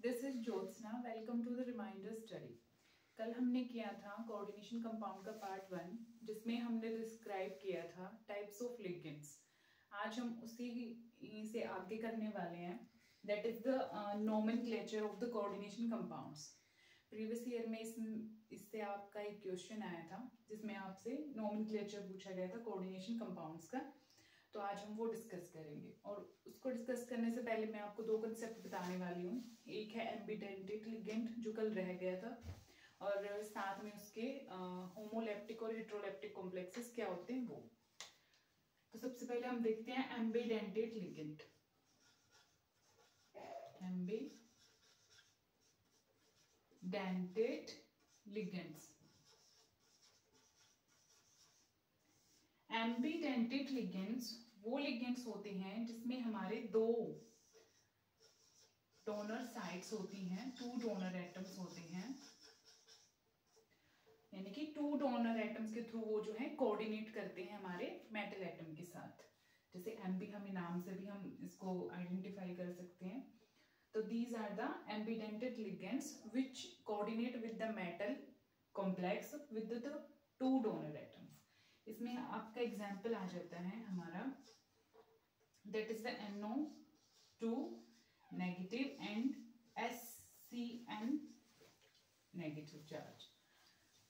This is Jyotsna. Welcome to the reminder study. कल हमने किया था कोऑर्डिनेशन कंपाउंड का पार्ट 1, जिसमें हमने डिस्क्राइब किया था टाइप्स ऑफ लिगेंड्स। आज हम उसी से आगे करने वाले हैं। That is the nomenclature of the coordination compounds. Previous year में इससे आपका एक क्वेश्चन आया था जिसमें आपसे नोमेनक्लेचर पूछा गया था कोऑर्डिनेशन कंपाउंड्स का। तो आज हम वो डिस्कस करेंगे, और उसको डिस्कस करने से पहले मैं आपको दो कंसेप्ट बताने वाली हूँ। एक है एम्बिडेंटेड लिगेंड, जो कल रह गया था, और साथ में उसके होमोलेप्टिक और हेट्रोलेप्टिक कॉम्प्लेक्सेस क्या होते हैं वो। तो सबसे पहले हम देखते हैं ambidentate ligand. Ambidentate ligands. Ambidentate ligands वो लिगेंड्स होते हैं जिसमें हमारे दो डोनर साइट्स होती हैं, टू डोनर एटम्स होते हैं, यानी कि टू डोनर एटम्स के थ्रू वो जो है कोऑर्डिनेट करते हैं हमारे मेटल एटम के साथ। जैसे एम्बी, हमें नाम से भी हम इसको आइडेंटिफाई कर सकते हैं। तो these are the ambidentate ligands which coordinate with the metal complex with the two donor atoms. इसमें आपका एग्जाम्पल आ जाता है हमारा, that is the NO2 negative and SCN negative charge.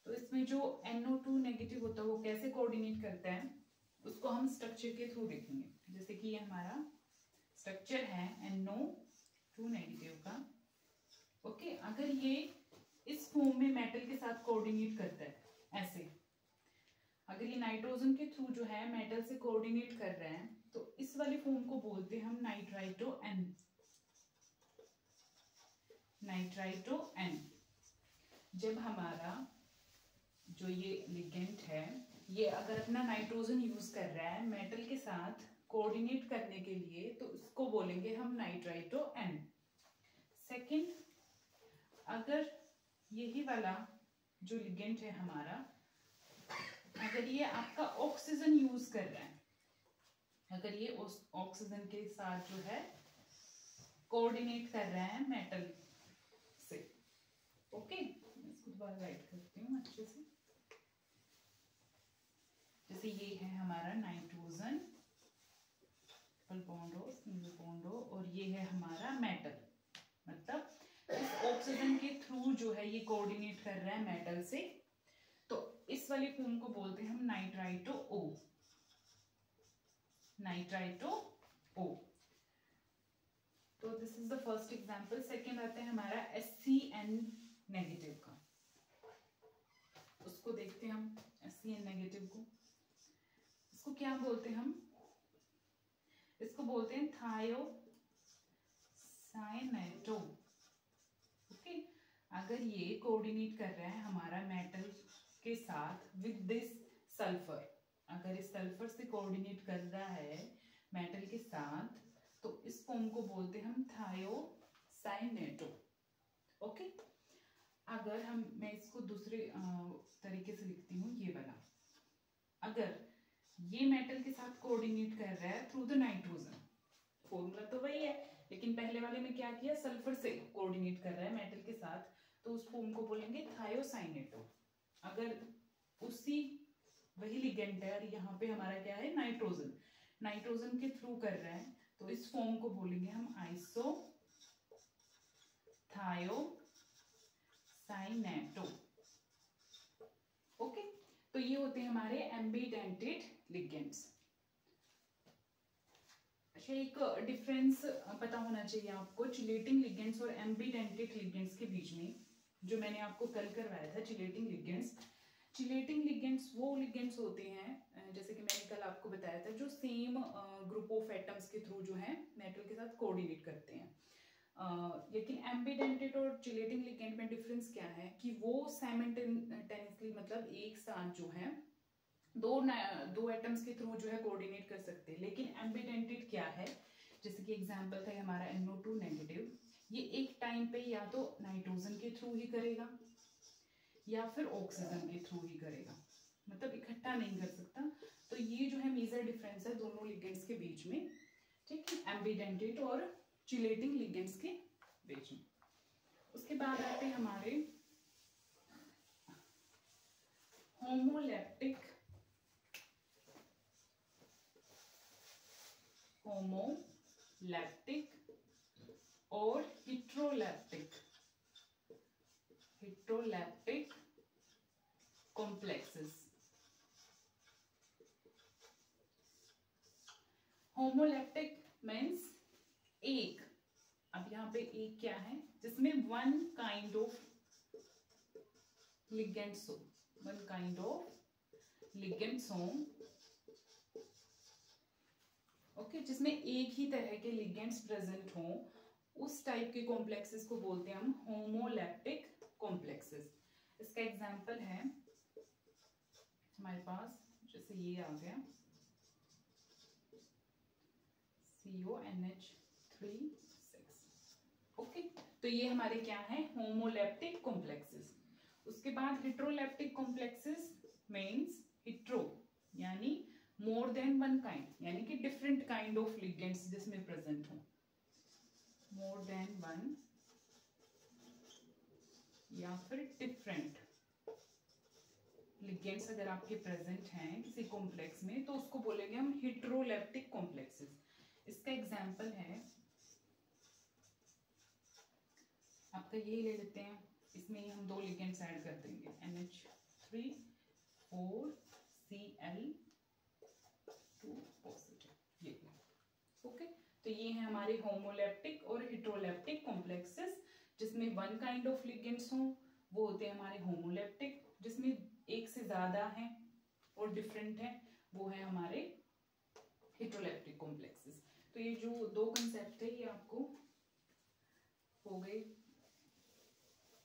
तो इसमें जो NO2 नेगेटिव होता है वो कैसे कोऑर्डिनेट करता है उसको हम स्ट्रक्चर के थ्रू देखेंगे। जैसे कि ये हमारा स्ट्रक्चर है NO2 नेगेटिव का। ओके, अगर ये इस फॉर्म में मेटल के साथ कोऑर्डिनेट करता है ऐसे, अगर ये नाइट्रोजन के थ्रू जो है मेटल से कोऑर्डिनेट कर रहे हैं, तो इस वाली फॉर्म को बोलते हैं हम नाइट्राइटो N। Nitrito N। जब हमारा जो ये लिगेंड है, ये अगर अपना नाइट्रोजन यूज कर रहा है मेटल के साथ कोऑर्डिनेट करने के लिए, तो इसको बोलेंगे हम नाइट्राइटो N। सेकंड, अगर यही वाला जो लिगेंड है हमारा, अगर ये आपका ऑक्सीजन यूज कर रहा है, अगर ये उस ऑक्सीजन के साथ जो है कोऑर्डिनेट कर रहा है मेटल से, ओके, इसको दोबारा राइट करती हूँ अच्छे से। जैसे ये है हमारा nitrogen, triple bond single bond, और ये है हमारा मेटल, मतलब इस ऑक्सीजन के थ्रू जो है ये कोऑर्डिनेट कर रहा है मेटल से, तो इस वाली फॉर्म को बोलते हैं हम नाइट्राइटो O। Nitrito O। तो this is the first example. Second आता है हमारा SCN नेगेटिव का। उसको देखते हैं हम SCN नेगेटिव को। इसको क्या बोलते हैं हम? इसको बोलते हैं थायोसाइनेटो। ओके, अगर ये कोऑर्डिनेट कर रहा है हमारा मेटल के साथ विद दिस सल्फर, अगर इस सल्फर से कोऑर्डिनेट कर रहा है मेटल के साथ, तो इस फॉर्म को बोलते हैं हम थायोसाइनेटो। ओके, अगर मैं इसको दूसरे तरीके से लिखती हूँ, ये वाला, अगर ये मेटल के साथ कोऑर्डिनेट कर रहा है थ्रू द नाइट्रोजन, फॉर्मूला तो वही है, लेकिन पहले वाले में क्या किया, सल्फर से कोऑर्डिनेट कर रहा है मेटल के साथ, तो उस फॉर्म को बोलेंगे थायोसाइनेटो। अगर उसी वही लिगेंड है और यहाँ पे हमारा क्या है, नाइट्रोजन, नाइट्रोजन के थ्रू कर रहा है, तो इस फॉर्म को बोलेंगे हम आइसोथायोसाइनेटो। ओके, तो ये होते हैं हमारे एम्बिडेंटेड लिगेंड्स। अच्छा, एक डिफरेंस पता होना चाहिए आपको चिलेटिंग लिगेंड्स और एम्बिडेंटेड लिगेंड्स के बीच में, जो मैंने आपको कल करवाया था। चिलेटिंग लिगेंड्स वो लिगेंड्स होते हैं, जैसे कि मैंने कल आपको बताया था, जो सेम ग्रुप ऑफ एटम्स के थ्रू जो है मेटल के साथ कोऑर्डिनेट करते हैं। लेकिन एम्बिडेंटेड और चिलेटिंग लिगेंड में डिफरेंस क्या है कि वो साइमल्टेनियसली, मतलब एक साथ जो है दो एटम्स के थ्रू जो है कोऑर्डिनेट कर सकते हैं। लेकिन एम्बिडेंटेड क्या है, जैसे कि एग्जांपल था हमारा NO2 नेगेटिव, ये एक टाइम पे या तो नाइट्रोजन के थ्रू ही करेगा या फिर ऑक्सीजन के थ्रू ही करेगा, मतलब इकट्ठा नहीं कर सकता। तो ये जो है मेजर डिफरेंस है दोनों लिगेंड्स के बीच में, ठीक है, एम्बिडेंटेड और चिलेटिंग लिगेंड्स के बीच में। बाद आते हैं हमारे होमोलैप्टिक और heterolaptic complexes. होमोलैप्टिक मीन्स एक, अब यहाँ पे एक क्या है, जिसमें वन काइंड ऑफ लिगेंड्स हो, ओके, जिसमें एक ही तरह के लिगेंड्स प्रेजेंट हो, उस टाइप के कॉम्प्लेक्सेस को बोलते हैं हम होमोलैप्टिक कॉम्प्लेक्सेस। इसका एग्जांपल है हमारे पास, जैसे ये आ गया CONH3,6, ओके, तो ये हमारे क्या है, होमोलैप्टिक कॉम्प्लेक्सेस। उसके बाद हेट्रोलैप्टिक कॉम्प्लेक्सेस मीन्स हेट्रो यानी मोर देन वन काइंड, यानी कि डिफरेंट काइंड ऑफ लिगेंड्स जिसमें प्रेजेंट हो, मोर देन वन या फिर डिफरेंट लिगेंड्स अगर आपके प्रेजेंट हैं किसी कॉम्प्लेक्स में, तो उसको बोलेंगे हम हेट्रोलैप्टिक कॉम्प्लेक्सेस। इसका एग्जांपल है आपका ये ले लेते हैं, इसमें ही हम दो लिगेंड्स ऐड कर देंगे, NH3,4Cl2 पॉजिटिव, ये ओके। तो ये है हमारे होमोलैप्टिक और हेट्रोलैप्टिक कॉम्प्लेक्सेस, जिसमें वन काइंड ऑफ लिगेंड्स हों वो होते हैं हमारे होमोलैप्टिक, जिसमें एक से ज्यादा हैं और डिफरेंट हैं वो है हमारे हेट्रोलैप्टिक कॉम्प्लेक्सेस। तो ये जो दो कंसेप्ट है ये आपको हो गए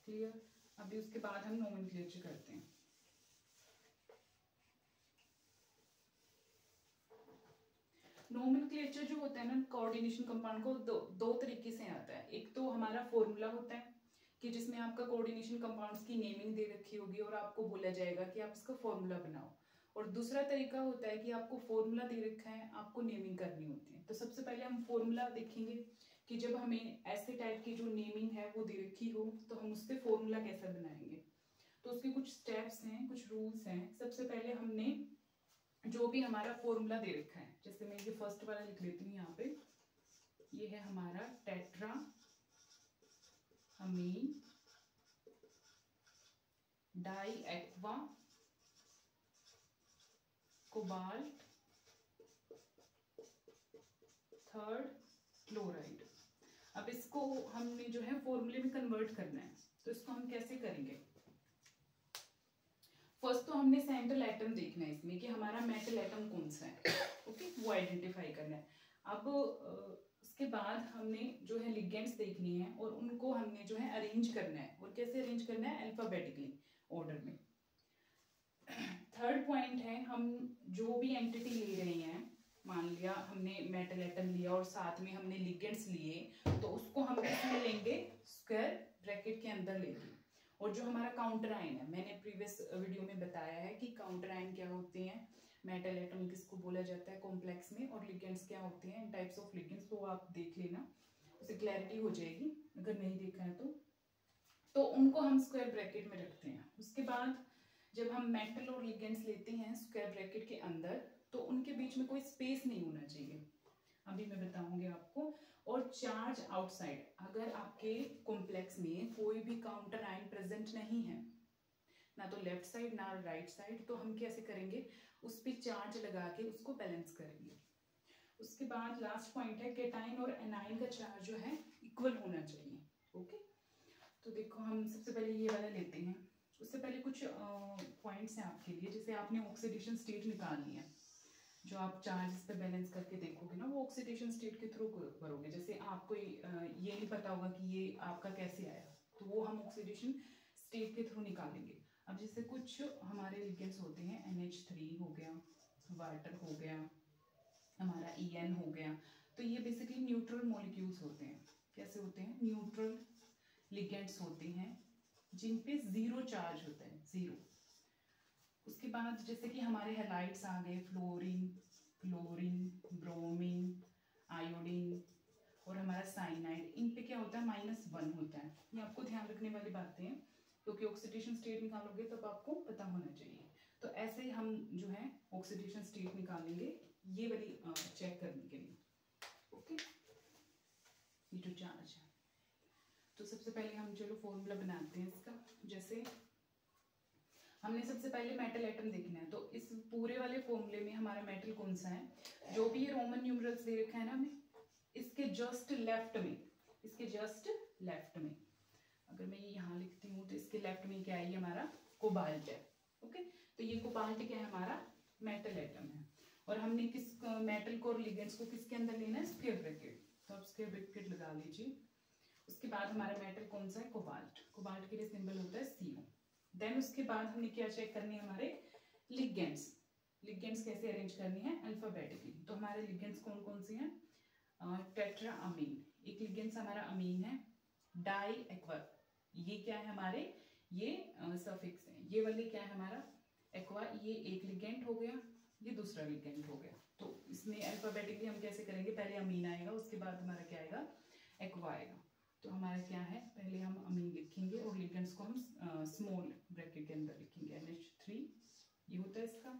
क्लियर। अभी उसके बाद हम नोमेनक्लेचर करते हैं। नोमेनक्लेचर जो होता है ना कोऑर्डिनेशन कंपाउंड को दो तरीके से आता है। एक तो हमारा फॉर्मूला होता है कि जिसमें आपका कोऑर्डिनेशन कंपाउंड्स की नेमिंग दे रखी होगी और आपको बोला जाएगा कि आप इसका फॉर्मूला बनाओ, और दूसरा तरीका होता है कि आपको फॉर्मूला दे रखा है, आपको नेमिंग करनी होती है। तो सबसे पहले हम फॉर्मूला देखेंगे कि जब हमें ऐसे टाइप की जो नेमिंग है वो दे रखी हो तो हम उससे फॉर्मूला कैसे बनाएंगे। तो उसके कुछ स्टेप्स हैं, कुछ रूल्स हैं। सबसे पहले हमने जो भी हमारा फॉर्मूला दे रखा है, जैसे मैं ये फर्स्ट वाला लिख लेती हूँ यहाँ पे, ये है हमारा tetra amine di aqua cobalt third chloride. अब इसको हमने जो है फॉर्मूले में कन्वर्ट करना है, तो इसको हम कैसे करेंगे। फर्स्ट तो हमने सेंट्रल एटम देखना है इसमें कि हमारा मेटल एटम कौन सा है, ओके, वो आइडेंटिफाई करना है। अब उसके बाद हमने जो है लिगेंड्स देखनी है और उनको हमने जो है अरेंज करना है, और कैसे अरेंज करना है, अल्फाबेटिकली ऑर्डर में। थर्ड पॉइंट है, हम जो भी एंटिटी ले रहे हैं, मान लिया हमने मेटल एटम लिया और साथ में हमने लिगेंड्स लिए, तो उसको हम कैसे लेंगे, स्क्वायर ब्रैकेट के अंदर लेंगे। और जो हमारा काउंटर आयन है, मैंने प्रीवियस वीडियो में बताया है कि काउंटर आयन क्या होते हैं, मेटल एटम किसको बोला जाता है कॉम्प्लेक्स में, और लिगेंड्स क्या होते हैं, टाइप्स ऑफ लिगेंड्स, तो आप देख लेना, उससे क्लैरिटी हो जाएगी अगर नहीं देखा है तो उनको हम स्क्वायर ब्रैकेट में रखते हैं। उसके बाद जब हम मेटल और लिगेंड्स लेते हैं स्क्वायर ब्रैकेट के अंदर, तो उनके बीच में कोई स्पेस नहीं होना चाहिए, अभी मैं बताऊंगी आपको। और चार्ज आउटसाइड, अगर आपके कॉम्प्लेक्स में कोई भी काउंटर आयन प्रेजेंट नहीं है, ना तो लेफ्ट साइड ना राइट साइड, तो हम कैसे करेंगे, उस पर चार्ज लगा के उसको बैलेंस करेंगे। उसके बाद लास्ट पॉइंट है कैटायन और एनायन का चार्ज जो है इक्वल होना चाहिए, ओके। तो देखो हम सबसे पहले ये वाला लेते हैं। उससे पहले कुछ पॉइंट्स हैं आपके लिए, जैसे आपने ऑक्सीडेशन स्टेट निकालनी है, जो आप चार्ज पे बैलेंस करके देखोगे ना, वो ऑक्सीडेशन स्टेट के थ्रू करोगे। जैसे आपको ये नहीं पता होगा कि ये आपका कैसे आया, तो वो हम ऑक्सीडेशन स्टेट के थ्रू निकालेंगे। अब जैसे कुछ हमारे लिगेंड्स होते हैं, NH3 हो गया, वाटर हो गया, हमारा EN हो गया, तो ये बेसिकली न्यूट्रल मॉलिक्यूल्स होते हैं। कैसे होते हैं, न्यूट्रल लिगेंड्स होते हैं जिन पे जीरो चार्ज होता है, जीरो। उसके बाद जैसे कि हमारे हैलाइड्स आ गए, फ्लोरीन, क्लोरीन, ब्रोमीन, आयोडीन, और हमारा साइनाइड, इन पे क्या होता है -1 होता है। ये आपको ध्यान रखने वाली बातें हैं, क्योंकि ऑक्सीडेशन स्टेट निकालोगे तब आपको पता होना चाहिए। तो ऐसे ही हम जो है ऑक्सीडेशन स्टेट निकालेंगे ये वाली चेक करने के लिए। ओके, ये जो चार्ज है, तो सबसे पहले हम चलो फॉर्मूला बनाते हैं इसका। जैसे हमने सबसे पहले मेटल एटम देखना है, तो इस पूरे वाले फॉर्मूले में हमारा मेटल कौन सा है, जो भी ये रोमन न्यूमरल्स दे रखा है ना हमें, इसके जस्ट लेफ्ट में, इसके जस्ट लेफ्ट में अगर मैं ये यहाँ लिखती हूँ तो इसके लेफ्ट में क्या है, ये हमारा कोबाल्ट है। ओके, तो ये कोबाल्ट क्या है, हमारा मेटल एटम है। और हमने किस मेटल को और लिगेंड्स को किसके अंदर लेना है, स्क्वायर ब्रैकेट, तो आप स्क्वायर ब्रैकेट लगा लीजिए। उसके बाद हमारा मेटल कौन सा है, कोबाल्ट, कोबाल्ट के लिए सिंबल होता है CO। देन उसके बाद हमने क्या चेक करनी है, हमारे लिगेंड्स, लिगेंड्स कैसे अरेंज करनी है अल्फाबेटिकली। तो हमारे लिगेंड्स कौन कौन से हैं, टेट्रा अमीन, एक लिगेंड्स हमारा अमीन है। डाई एक्वा, ये क्या है हमारे, ये सफिक्स है। ये वाले क्या है हमारा एक्वा, ये एक लिगेंड हो गया, ये दूसरा लिगेंड हो गया। तो इसमें अल्फाबेटिकली हम कैसे करेंगे, पहले अमीन आएगा, उसके बाद हमारा क्या आएगा, एक्वा आएगा। तो हमारा क्या है, पहले हम अमीन लिखेंगे और लिगेंड्स को हम स्मॉल ब्रैकेट के अंदर लिखेंगे, NH3, ये होता है इसका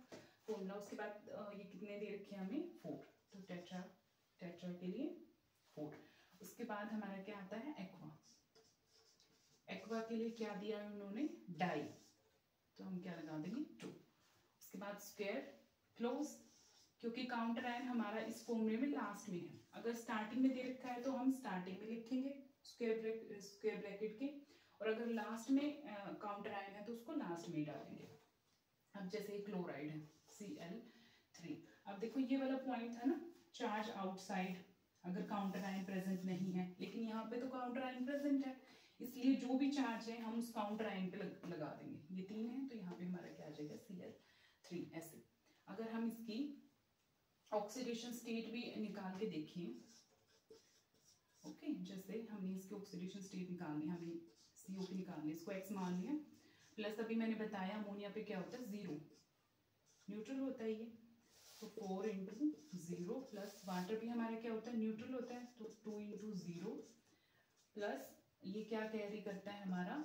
फॉर्मूला। उसके बाद ये कितने दे रखे हैं हमें, 4, तो टेट्रा, टेट्रा के लिए 4। उसके बाद हमारा क्या आता है, एक्वा, एक्वा के लिए क्या दिया है उन्होंने, डाई, तो हम क्या लगा देंगे 2। उसके बाद स्क्वायर क्लोज, क्योंकि काउंटर आयन हमारा इस फॉर्मूले में लास्ट में है। अगर स्टार्टिंग में दे रखा है तो हम स्टार्टिंग में लिखेंगे स्क्वायर ब्रैकेट के, और अगर लास्ट में काउंटर आयन है तो उसको लास्ट में डालेंगे। अब जैसे क्लोराइड है Cl3, अब देखो ये वाला पॉइंट है ना, चार्ज आउटसाइड, अगर काउंटर आयन प्रेजेंट नहीं है, लेकिन यहाँ पे तो काउंटर आयन प्रेजेंट है, इसलिए जो भी चार्ज है हम उस काउंटर आयन पे लगा देंगे। ये 3 है तो यहाँ पे हमारा क्या आ जाएगा, Cl3 ऐसे। अगर हम इसकी ऑक्सीडेशन स्टेट भी निकाल के देखें, ओके, जैसे हमने इसकी ऑक्सीडेशन स्टेट निकालनी, हमें CO की निकालनी, इसको X मान लिया, प्लस अभी मैंने बताया अमोनिया पे क्या होता है, 0 न्यूट्रल होता है ये, तो 4 × 0 प्लस वाटर भी हमारा क्या होता है, न्यूट्रल होता है, तो 2 × 0 प्लस ये क्या कैरी करता है हमारा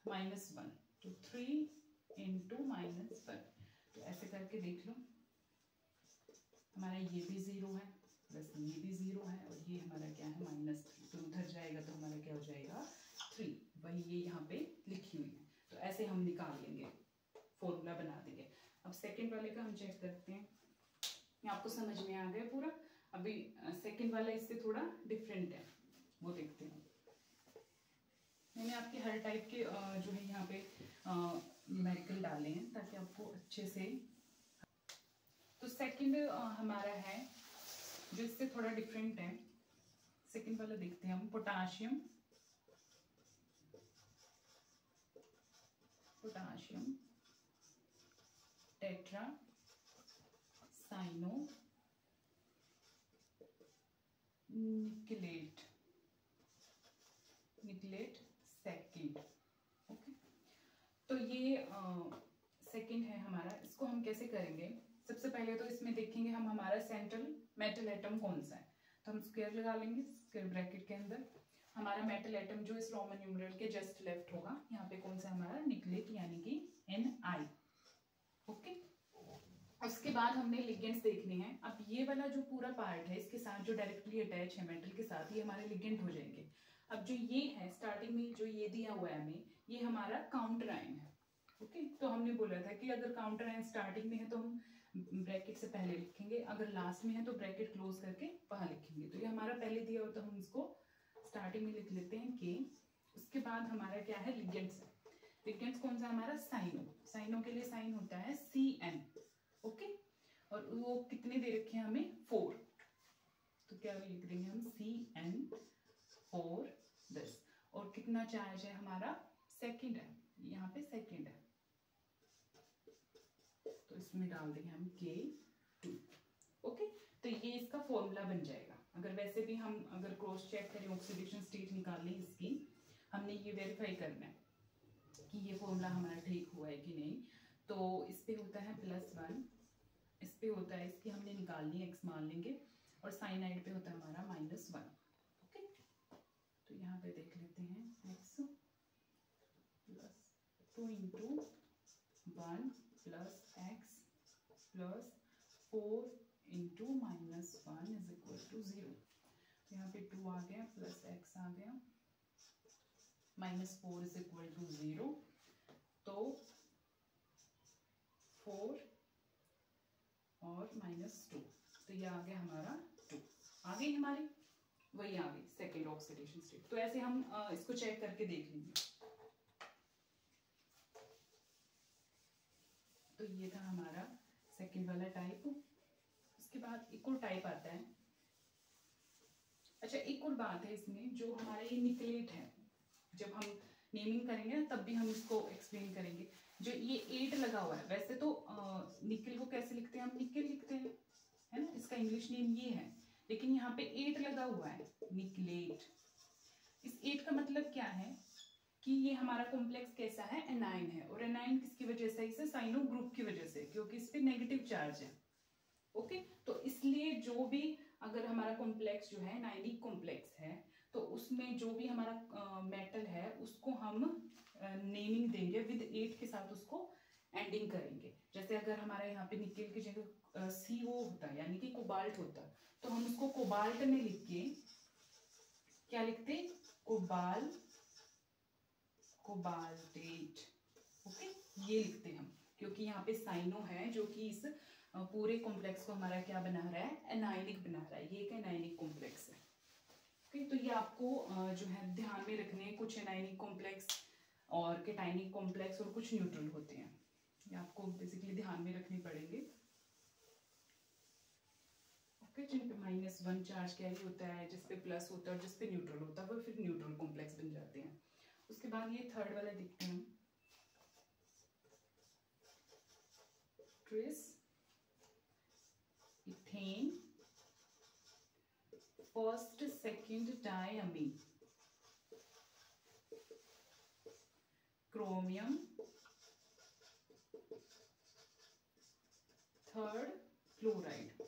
-1, तो 3 × -1। तो ऐसे करके देख लो, हमारा ये भी 0 है प्लस ये भी 0 है और ये हमारा क्या है -3, तो उधर जाएगा तो हमारा क्या हो जाएगा 3, वही ये यहाँ पे लिखी हुई है। तो ऐसे हम निकाल लेंगे, फॉर्मूला बना देंगे। अब सेकंड वाले का हम चेक करते हैं, ये आपको समझ में आ गया पूरा। अभी सेकंड वाला इससे थोड़ा डिफरेंट है, वो देखते हैं। मैंने आपके हर टाइप के जो है यहाँ पे न्यूमेरिकल डाले हैं ताकि आपको अच्छे से। तो सेकंड हमारा है जो इससे थोड़ा डिफरेंट है, सेकंड वाला देखते हैं हम। Potassium, potassium tetra cyano nickelate, nickelate second. Okay, तो ये सेकंड है हमारा। इसको हम कैसे करेंगे, सबसे पहले तो इसमें देखेंगे हम हमारा सेंट्रल मेटल एटम कौन सा है, तो हम स्क्वायर लगा लेंगे, स्क्वायर ब्रैकेट के अंदर हमारा मेटल एटम जो इस रोमन न्यूमरल के जस्ट लेफ्ट होगा, यहाँ पे कौन सा हमारा निकलेट यानी कि Ni। ओके, उसके बाद हमने लिगेंड्स देखने हैं। अब ये वाला जो पूरा पार्ट है इसके साथ जो डायरेक्टली अटैच है मेटल के साथ, ये हमारे लिगेंड हो जाएंगे। अब जो ये है स्टार्टिंग में जो ये दिया हुआ है हमें, ये हमारा काउंटर आयन है। ओके, तो हमने बोला था कि अगर काउंटर आयन स्टार्टिंग में है तो हम ब्रैकेट से पहले लिखेंगे, अगर लास्ट में है तो ब्रैकेट क्लोज करके वहां लिखेंगे। तो ये हमारा पहले दिया हुआ, तो हम इसको स्टार्टिंग में लिख लेते हैं K। उसके बाद हमारा क्या है, लिगेंड्स। लिगेंड्स कौन सा हमारा, साइनो, साइनो के लिए साइन होता है Cn। ओके, और वो कितने दे रखे हैं हमें, 4, तो क्या लिख देंगे हम Cn4 10। और कितना चार्ज है हमारा, सेकंड है, यहाँ पे सेकंड है, तो इसमें डाल देंगे हम K2। ओके, तो ये इसका फॉर्मूला बन जाएगा। अगर वैसे भी हम अगर क्रॉस चेक करें, ऑक्सीडेशन स्टेट निकालने इसकी, हमने ये वेरीफाई करना है कि ये फॉर्मूला हमारा ठीक हुआ है कि नहीं। तो इस पे होता है +1, इस पे होता है, इसकी हमने निकालनी है, X मान लेंगे, और साइनाइड पे होता है हमारा -1। यहाँ पे देख लेते हैं x plus 2 into 1 plus x plus 4 into minus 1 is equal to 0। यहाँ पे 2 आ गया प्लस x आ गया, माइनस 4 इज इक्वल टू 0। तो 4 और माइनस 2, तो ये आ गया हमारा 2। आ गई हमारी, वही आ गई सेकेंड ऑक्सीडेशन स्टेट। तो ऐसे हम इसको चेक करके देख लेंगे। तो ये था हमारा सेकेंड वाला टाइप। उसके बाद एक और टाइप आता है। अच्छा, एक और बात है इसमें, जो हमारा ये निकलेट है, जब हम नेमिंग करेंगे ना तब भी हम इसको एक्सप्लेन करेंगे। जो ये 8 लगा हुआ है, वैसे तो निकल को कैसे लिखते हैं, हम निकल लिखते हैं, है ना, इसका इंग्लिश नेम ये है, लेकिन यहाँ पे 8 लगा हुआ है, निकलेट। इस 8 का मतलब क्या है कि ये हमारा कॉम्प्लेक्स कैसा है, एनाइन है। और एनाइन किसकी वजह से, इसे साइनो ग्रुप की वजह से, क्योंकि इस पे नेगेटिव चार्ज है। ओके, तो इसलिए जो भी अगर हमारा कॉम्प्लेक्स जो है एनाइनिक कॉम्प्लेक्स है, तो उसमें जो भी हमारा मेटल है उसको हम नेमिंग देंगे विद 8 के साथ, उसको एंडिंग करेंगे। जैसे अगर हमारा यहाँ पे निकेल की जगह CO होता है, यानी कि कोबाल्ट होता, तो हम उसको कोबाल्ट में लिख के क्या लिखते, कोबाल्टेट। ओके, ये लिखते हम, क्योंकि यहाँ पे साइनो है जो कि इस पूरे कॉम्प्लेक्स को हमारा क्या बना रहा है, एनाइनिक बना रहा है। ये एक एनाइनिक कॉम्प्लेक्स है। ओके, तो ये आपको जो है ध्यान में रखने हैं। कुछ एनाइनिक कॉम्प्लेक्स और कैटाइनिक कॉम्प्लेक्स और कुछ न्यूट्रल होते हैं, ये आपको बेसिकली ध्यान में रखने पड़ेंगे। ओके, जिन पे -1 चार्ज कैरी होता है, जिस पे प्लस होता है और जिस पे न्यूट्रल होता है, वो फिर न्यूट्रल कॉम्प्लेक्स बन जाते हैं। उसके बाद ये थर्ड वाला देखते हैं, tris ethane first second diamine chromium third chloride.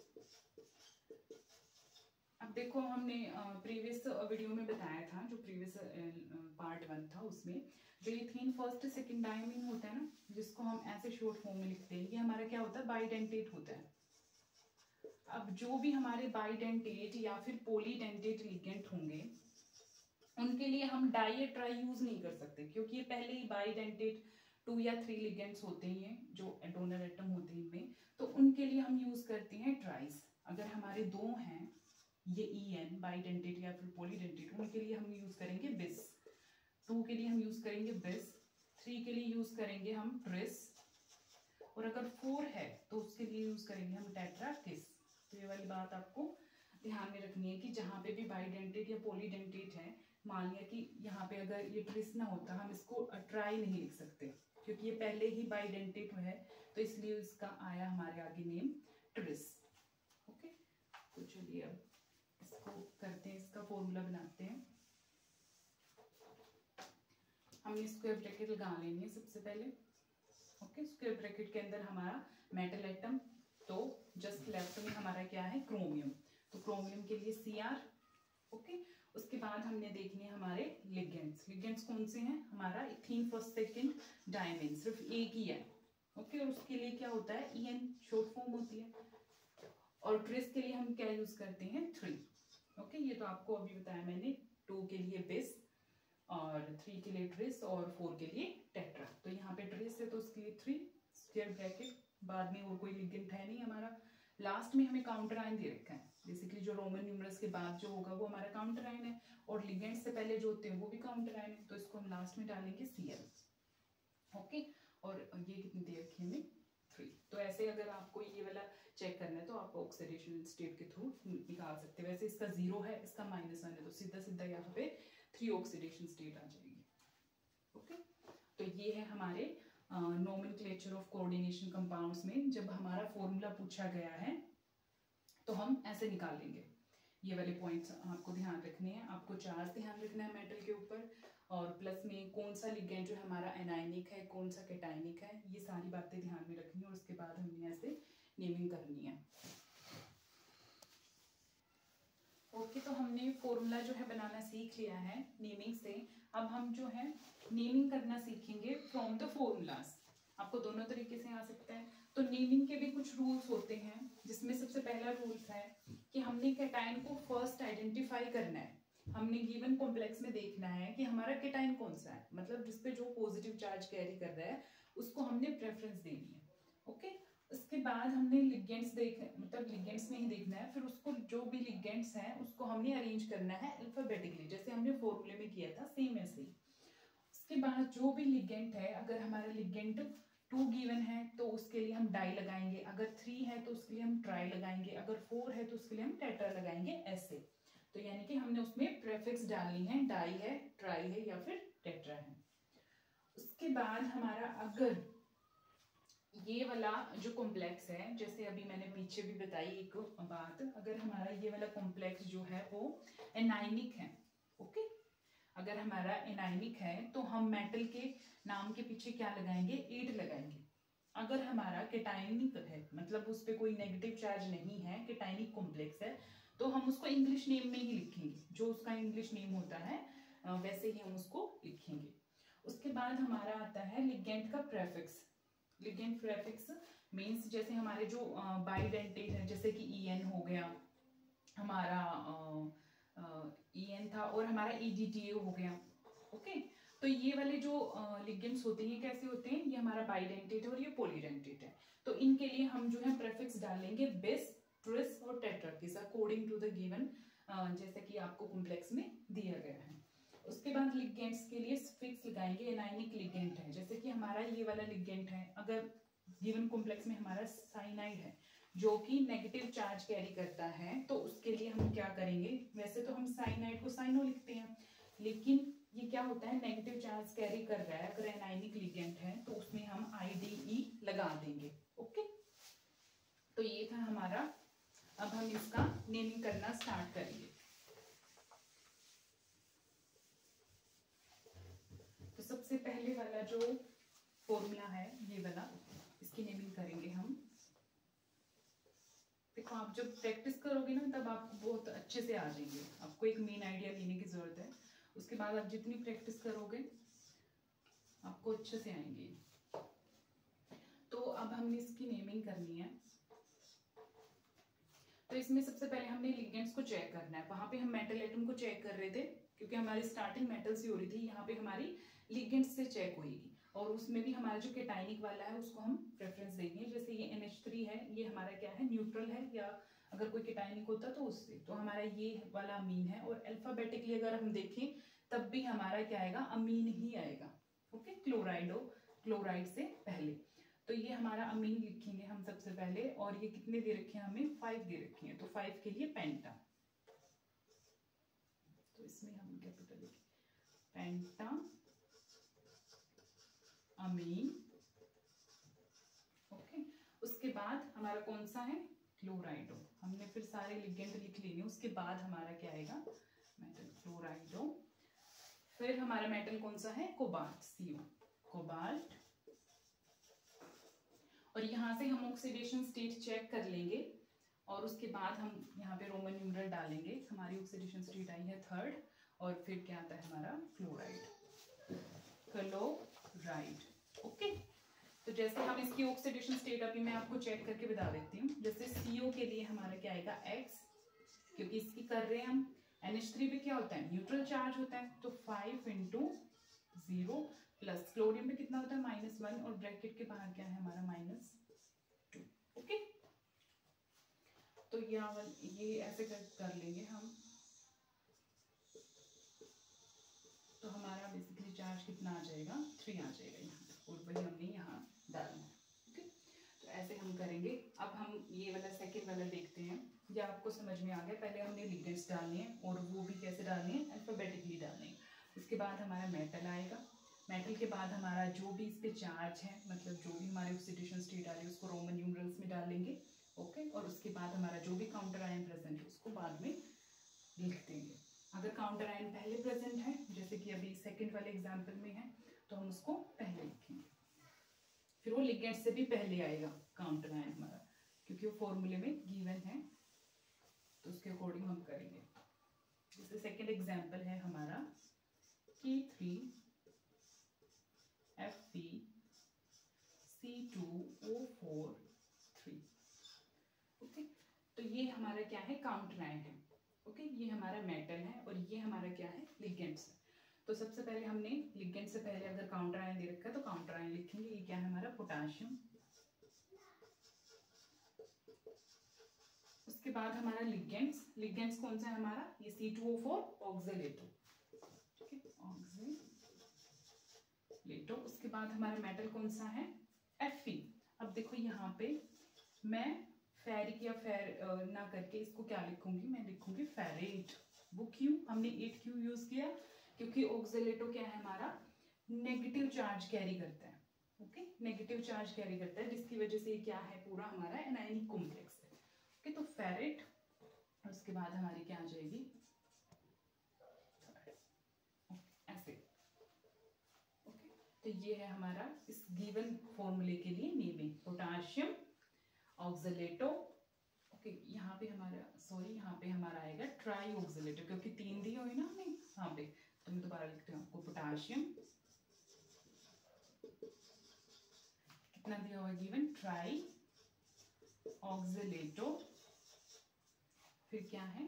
अब देखो, हमने प्रीवियस वीडियो में बताया था, जो प्रीवियस पार्ट 1 था, उसमें जो इथेन फर्स्ट सेकंड डायमीन होता है ना, जिसको हम ऐसे शॉर्ट फॉर्म में लिखते हैं, ये हमारा क्या होता है, बाइडेंटेट होता है। अब जो भी हमारे बाइडेंटेट या फिर पॉलीडेंटेट लिगेंड होंगे, उनके लिए हम डाई या ट्राई यूज नहीं कर सकते, क्योंकि ये पहले ही बाइडेंटेट 2 या 3 लिगेंड्स होते हैं, जो डोनर एटम होते हैं इनमें, तो उनके लिए हम यूज करते हैं ट्राइस। अगर हमारे 2 हैं, ये EN बाइडेंटेट या फिर पॉलीडेंटेट, उनके लिए हम यूज करेंगे बिस। 2 के लिए हम यूज करेंगे बिस, 3 के लिए यूज करेंगे हम ट्रिस, और अगर 4 है तो उसके लिए यूज करेंगे हम टेट्रा किस। तो ये वाली बात आपको ध्यान में रखनी है कि जहाँ पे भी बाइडेंटेट या पॉलीडेंटेट है, मान लिया कि यहाँ पे अगर ये ट्रिस ना होता, हम इसको ट्राई नहीं लिख सकते, क्योंकि ये पहले ही बाइडेंटेट है, तो इसलिए इसका आया हमारे आगे नेम ट्रिस। ओके, तो चलिए अब इसको करते हैं, इसका फॉर्मूला बनाते हैं। हमने स्क्वायर ब्रैकेट लगा लेनी है सबसे पहले। ओके, स्क्वायर ब्रैकेट के अंदर हमारा मेटल एटम, तो जस्ट लेफ्ट में हमारा क्या है, क्रोमियम, तो क्रोमियम के लिए Cr। ओके, उसके बाद हमने देखने हमारे लिगेंड्स। लिगेंड्स कौन से हैं, हमारा इथेन फर्स्ट सेकंड डायमीन, सिर्फ एक ही है। ओके, और उसके लिए क्या होता है, EN शॉर्ट फॉर्म होती है। और ट्रिस के लिए हम क्या यूज करते हैं, 3। ओके, ये तो आपको अभी बताया मैंने, 2 के लिए बिस और 3 के लिए ट्रिस और 4 के लिए टेट्रा। तो यहाँ पे ट्रिस है तो उसके लिए 3 स्क्वायर ब्रैकेट, बाद में और कोई लिगेंड है नहीं हमारा। लास्ट में हमें काउंटर आयन दे रखा है, बेसिकली जो रोमन न्यूमरल्स के बाद जो होगा वो हमारा काउंटर आयन है, और लिगेंड से पहले जो होते हैं वो भी काउंटर आयन है, तो इसको हम लास्ट में डालेंगे Cl। ओके, और ये कितनी दे रखी है हमें, 3। तो ऐसे अगर आपको ये वाला चेक करना है तो आप ऑक्सीडेशन स्टेट के थ्रू निकाल सकते हैं। वैसे इसका 0 है, इसका -1 है, तो सीधा सीधा यहाँ पे 3 ऑक्सीडेशन स्टेट आ जाएगी। ओके, तो ये है हमारे नोमेनक्लेचर ऑफ कोऑर्डिनेशन कंपाउंड्स में जब हमारा फॉर्मूला पूछा गया है तो हम ऐसे निकालेंगे। ये वाले पॉइंट्स आपको ध्यान रखने हैं, आपको चार्ज ध्यान रखना है मेटल के ऊपर, और प्लस में कौन सा लिगेंड जो हमारा एनायनिक है, कौन सा कैटायनिक है, ये सारी बातें ध्यान में रखनी है, और उसके बाद हमने ऐसे नेमिंग करनी है। ओके, तो हमने फॉर्मूला जो है बनाना सीख लिया है नेमिंग से। अब हम जो है नेमिंग करना सीखेंगे फ्रॉम द फॉर्मूलाज। आपको दोनों तरीके से आ सकता है। तो नेमिंग के भी कुछ रूल्स होते हैं, जिसमें सबसे पहला रूल्स है कि हमने कैटायन को फर्स्ट आइडेंटिफाई करना है। हमने गिवन कॉम्प्लेक्स में देखना है कि हमारा कैटायन कौन सा है, मतलब जिसपे जो पॉजिटिव चार्ज कैरी कर रहा है उसको हमने प्रेफरेंस देनी है। ओके, उसके बाद हमने लिगेंड्स मतलब लिगेंड्स में ही देखना है। फिर उसको जो भी लिगेंड्स हैं उसको हमने अरेंज करना है अल्फाबेटिकली, जैसे हमने फॉर्मूले में किया था सेम ऐसे ही। उसके बाद जो भी लिगेंड है, अगर हमारा लिगेंड 2 गिवन है तो उसके लिए हम डाई लगाएंगे, अगर 3 है तो उसके लिए हम ट्राई लगाएंगे, अगर 4 है तो उसके लिए हम टेट्रा लगाएंगे, ऐसे। तो यानी कि हमने उसमें प्रेफिक्स डालनी है, डाई है, ट्राई है या फिर टेट्रा है। उसके बाद हमारा अगर ये वाला जो कॉम्प्लेक्स है, जैसे अभी मैंने पीछे भी बताई एक बात, अगर हमारा ये वाला कॉम्प्लेक्स जो है वो एनाइनिक है, ओके, अगर हमारा एनाइनिक है तो हम मेटल के नाम के पीछे क्या लगाएंगे, 8 लगाएंगे। अगर हमारा केटाइनिक है, मतलब उस पर कोई नेगेटिव चार्ज नहीं है, केटाइनिक कॉम्प्लेक्स है, तो हम उसको इंग्लिश नेम में ही लिखेंगे, जो उसका इंग्लिश नेम होता है वैसे ही हम उसको लिखेंगे। उसके बाद हमारा आता है लिगेंड का प्रेफिक्स। लिगेंड प्रेफिक्स मीन्स जैसे हमारे जो बाइडेंटेट है, जैसे कि EN हो गया हमारा, EN था और हमारा EDTA हो गया। ओके, तो ये वाले जो लिगेंड्स होते हैं कैसे होते हैं, ये हमारा बाइडेंटेट है और ये पॉलीडेंटेट है। तो इनके लिए हम जो है प्रेफिक्स डालेंगे बिस, ट्रिस और tetrakis according to the given, जैसे कि आपको कॉम्प्लेक्स में दिया गया है। उसके बाद लिगेंड्स के लिए सफिक्स लगाएंगे। एनाइनिक लिगेंड है, जैसे कि हमारा ये वाला लिगेंड है, अगर गिवन कॉम्प्लेक्स में हमारा साइनाइड है जो कि नेगेटिव चार्ज कैरी करता है, तो उसके लिए हम क्या करेंगे, वैसे तो हम साइनाइड को साइनो लिखते हैं, लेकिन ये क्या होता है, नेगेटिव चार्ज कैरी कर रहा है, अगर एनाइनिक लिगेंड है तो उसमें हम IDE लगा देंगे। ओके, तो ये था हमारा। अब हम इसका नेमिंग करना स्टार्ट करेंगे। तो सबसे पहले वाला जो फॉर्मूला है ये वाला, इसकी नेमिंग करेंगे हम। देखो, आप जब प्रैक्टिस करोगे ना तब आपको बहुत अच्छे से आ जाएंगे, आपको एक मेन आइडिया लेने की जरूरत है। उसके बाद आप जितनी प्रैक्टिस करोगे आपको अच्छे से आएंगे। तो अब हमने इसकी नेमिंग करनी है। तो इसमें सबसे पहले हमने लिगेंड्स को चेक करना है। वहां पे हम मेटल एटम को चेक कर रहे थे क्योंकि हमारी स्टार्टिंग मेटल से हो रही थी, यहाँ पे हमारी लिगेंड्स से चेक होगी। और उसमें भी हमारा जो केटाइनिक वाला है उसको हम प्रेफरेंस देंगे। जैसे ये NH3 है, ये हमारा क्या है, न्यूट्रल है, या अगर कोई केटाइनिक होता तो उससे, तो हमारा ये वाला अमीन है। और अल्फाबेटिकली अगर हम देखें तब भी हमारा क्या आएगा, अमीन ही आएगा। ओके, क्लोराइड से पहले। तो ये हमारा अमीन लिखेंगे हम सबसे पहले। और ये कितने दे रखे हैं, हमें 5 दे रखे हैं, तो 5 के लिए पेंटा। तो इसमें हम कैपिटल लिखें, पेंटा अमीन। ओके, उसके बाद हमारा कौन सा है, क्लोराइडो। हमने फिर सारे लिगेंड लिख लिए, उसके बाद हमारा क्या आएगा, मेटल क्लोराइडो। फिर हमारा मेटल कौन सा है, कोबाल्ट, CO, कोबाल्ट। और यहाँ से हम ऑक्सीडेशन स्टेट चेक कर लेंगे और उसके बाद हम यहाँ पे रोमन न्यूमरल डालेंगे। हमारी ऑक्सीडेशन स्टेट आई है 3rd। और फिर क्या आता है हमारा, क्लोराइड। ओके, तो जैसे हम इसकी ऑक्सीडेशन स्टेट अभी मैं आपको चेक करके बता देती हूँ। जैसे CO के लिए हमारा क्या आएगा, X, क्योंकि इसकी कर रहे हैं हम। NH3 पे क्या होता है, न्यूट्रल चार्ज होता है, तो 5 × 0 प्लस क्लोरीन पे कितना होता है, -1, और ब्रैकेट के बाहर क्या है हमारा, -2। ओके, तो ये ऐसे कर लेंगे हम। तो हमारा बेसिकली चार्ज कितना आ जाएगा, 3 आ जाएगा यहाँ पे, और वही हमने यहाँ डालना है। ओके, तो ऐसे हम करेंगे। अब हम ये वाला सेकेंड वाला देखते हैं। ये आपको समझ में आ गया, पहले हमने लिगेंड्स डालने हैं और वो भी कैसे डालने हैं, अल्फाबेटिकली डालने हैं। उसके बाद हमारा मेटल आएगा। मेटल के बाद हमारा जो भी इस पे चार्ज है, मतलब जो भी हमारी ऑक्सीडेशन स्टेट आ रही है उसको रोमन न्यूमरल्स में डालेंगे। ओके, और उसके बाद हमारा जो भी काउंटर आयन प्रेजेंट है उसको बाद में लिख देंगे। अगर काउंटर आयन पहले प्रेजेंट है, जैसे कि अभी सेकंड वाले एग्जांपल में है, तो हम उसको पहले लिखेंगे। फिर वो लिगेंड से भी पहले आएगा काउंटर आयन हमारा, क्योंकि वो फॉर्मूले में गिवन है, तो उसके अकॉर्डिंग हम करेंगे। जैसे सेकेंड एग्जाम्पल है हमारा K3Fe2O4 ओके। तो ये हमारा क्या है, काउंटर आयन है। ओके, ये हमारा मेटल है और ये हमारा क्या है, लिगेंड्स है। तो सबसे पहले हमने लिगेंड से पहले अगर काउंटर आयन दे रखा है तो काउंटर आयन लिखेंगे। ये क्या है हमारा, पोटाशियम। उसके बाद हमारा लिगेंड्स कौन सा है हमारा, ये C2O4 ऑक्जेलेटो। ऑक्जेलेटो। उसके बाद हमारा मेटल कौन सा है, Fe। अब देखो यहाँ पे मैं फेरिक या फेर ना करके इसको क्या लिखूंगी, मैं लिखूंगी फेरेट। वो क्यों, हमने 8 क्यों यूज किया, क्योंकि ऑक्जेलेटो क्या है हमारा, नेगेटिव चार्ज कैरी करता है। ओके, नेगेटिव चार्ज कैरी करता है, जिसकी वजह से क्या है, पूरा हमारा एनायनिक कॉम्प्लेक्स है। ओके, तो फेरेट। उसके बाद हमारी क्या आ जाएगी, ऐसे। ओके, तो ये है हमारा इस गिवन फॉर्मूले के लिए नेमिंग, पोटाशियम ऑक्जेलेटो। ओके, यहाँ पे हमारा यहाँ पे हमारा आएगा ट्राई ऑक्जेलेटो, क्योंकि 3 दिए हुए ना हमें यहाँ पे, तो मैं दोबारा लिखती हूँ आपको, पोटाशियम कितना दिया हुआ है गिवन, ट्राई ऑक्जेलेटो, फिर क्या है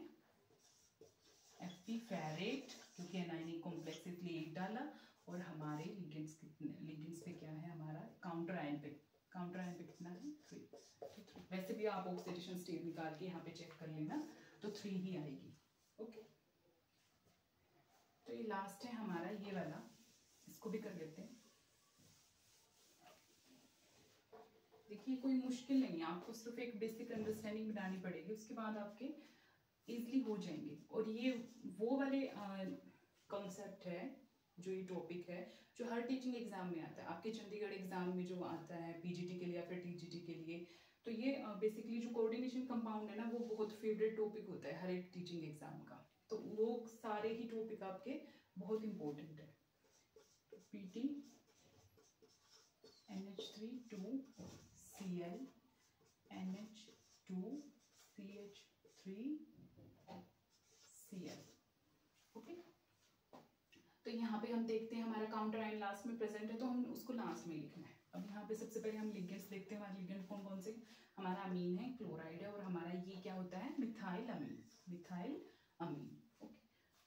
Fe फेरेट, क्योंकि एनायनिक कॉम्प्लेक्स इसलिए 8 डाला, और हमारे लिगेंड्स पे क्या है हमारा, काउंटर आयन पे कितना है, 3। वैसे भी आप ऑक्सीडेशन स्टेट निकाल के यहाँ पे चेक कर लेना, तो 3 ही आएगी। ओके, तो ये लास्ट है हमारा ये वाला, इसको भी कर लेते हैं। देखिए कोई मुश्किल नहीं है, आपको सिर्फ एक बेसिक अंडरस्टैंडिंग बनानी पड़ेगी, उसके बाद आपके इजीली हो जाएंगे। और ये वो वाले कॉन्सेप्ट है, जो ये टॉपिक है, जो हर टीचिंग एग्जाम में आता है। आपके चंडीगढ़ एग्जाम में जो आता है पीजीटी के लिए या फिर टीजीटी के लिए, तो ये बेसिकली जो कोऑर्डिनेशन कंपाउंड है ना, वो बहुत फेवरेट टॉपिक होता है हर एक टीचिंग एग्जाम का। तो वो सारे ही टॉपिक आपके बहुत इंपॉर्टेंट है। PT NH3 2Cl NH2CH3Cl। Okay, तो यहाँ पे हम देखते हैं हमारा काउंटर आयन लास्ट में प्रेजेंट है, तो हम उसको लास्ट में लिखना है। अब यहाँ पे सबसे पहले हम लिगेंड्स देखते हैं। हमारे लिगेंड कौन कौन से, हमारा अमीन है, क्लोराइड है, और हमारा ये क्या होता है, मिथाइल अमीन। ओके,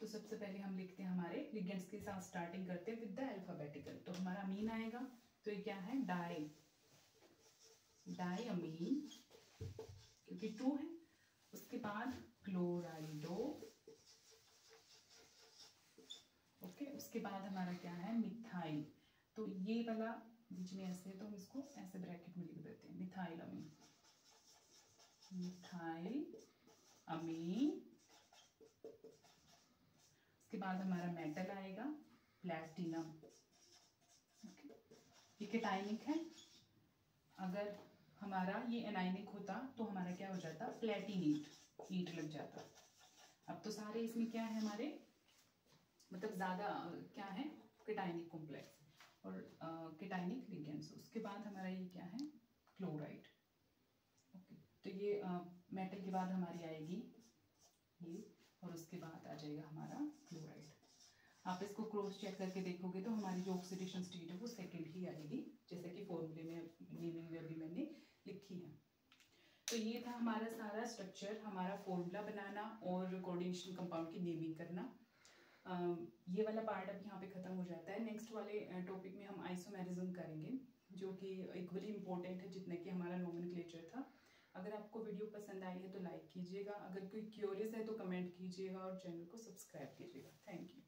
तो सबसे पहले हम लिखते हैं हमारे लिगेंड्स के साथ, स्टार्टिंग करते हैं विद द अल्फाबेटिकल। तो हमारा अमीन आएगा, तो ये क्या है, डाई अमीन, क्योंकि 2 है। उसके बाद क्लोराइडो। ओके, उसके बाद हमारा क्या है, मिथाइल। तो ये वाला बीच में ऐसे है, तो हम इसको ऐसे ब्रैकेट में लिख देते हैं, मिथाइल अमीन। उसके बाद हमारा मेटल आएगा, प्लैटिनम। ये केटाइनिक है, अगर हमारा ये एनाइनिक होता तो हमारा क्या हो जाता, प्लेटिनेट, ईट लग जाता। अब तो सारे इसमें क्या है हमारे, मतलब ज्यादा क्या है, केटाइनिक कॉम्प्लेक्स और केटाइनिक लिगेंड्स। उसके बाद हमारा ये क्या है, क्लोराइड। ओके, तो ये मेटल के बाद हमारी आएगी ये, और उसके बाद आ जाएगा हमारा क्लोराइड। आप इसको क्रॉस चेक करके देखोगे तो हमारी जो ऑक्सीडेशन स्टेट है वो सेकंड ही आएगी, जैसे कि फॉर्मूले में नेमिंग में अभी मैंने लिखी है। तो ये था हमारा सारा स्ट्रक्चर, हमारा फॉर्मूला बनाना और कोऑर्डिनेशन कंपाउंड की नेमिंग करना। ये वाला पार्ट अब यहाँ पे खत्म हो जाता है। नेक्स्ट वाले टॉपिक में हम आइसोमेरिज्म करेंगे, जो कि इक्वली इम्पोर्टेंट है जितना कि हमारा नोमेनक्लेचर था। अगर आपको वीडियो पसंद आई है तो लाइक कीजिएगा, अगर कोई क्यूरियस है तो कमेंट कीजिएगा और चैनल को सब्सक्राइब कीजिएगा। Thank you.